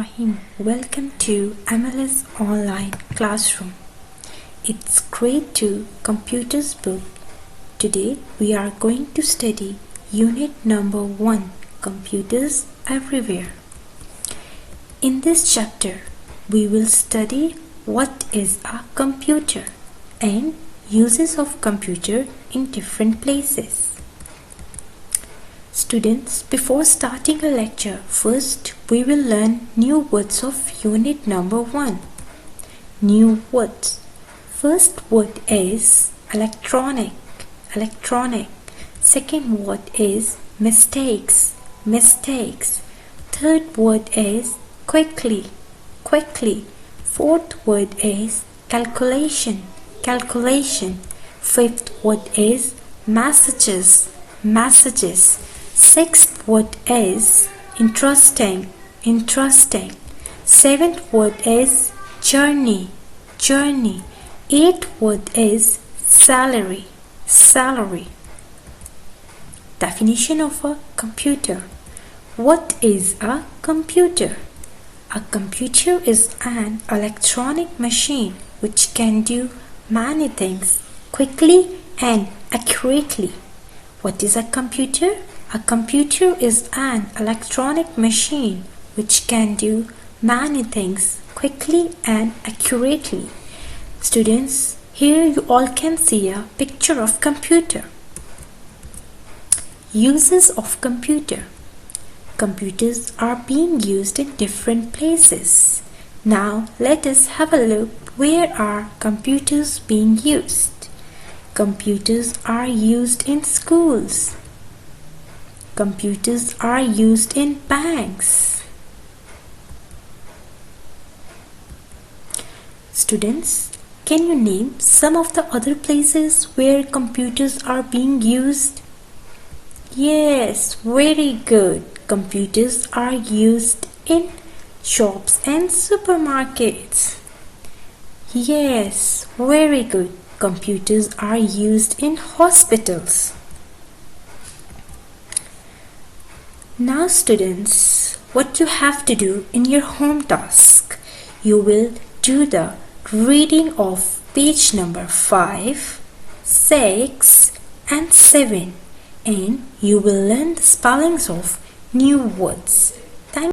Bismillahirrahmanirrahim. Welcome to MLS Online Classroom. It's great to Computers book. Today we are going to study Unit number 1, Computers Everywhere. In this chapter, we will study what is a computer and uses of computer in different places. Students, before starting a lecture, first we will learn new words of Unit number 1. New words. First word is electronic. Second word is mistakes. Third word is quickly. Fourth word is calculation. Fifth word is messages. Sixth word is interesting. Seventh word is journey. Eighth word is salary. Definition of a computer. What is a computer? A computer is an electronic machine which can do many things quickly and accurately. What is a computer? A computer is an electronic machine which can do many things quickly and accurately. Students, here you all can see a picture of computer. Uses of computer. Computers are being used in different places. Now let us have a look where are computers being used. Computers are used in schools. Computers are used in banks. Students, can you name some of the other places where computers are being used? Yes, very good. Computers are used in shops and supermarkets. Yes, very good. Computers are used in hospitals. Now students, what you have to do in your home task, you will do the reading of page number 5, 6 and 7 and you will learn the spellings of new words.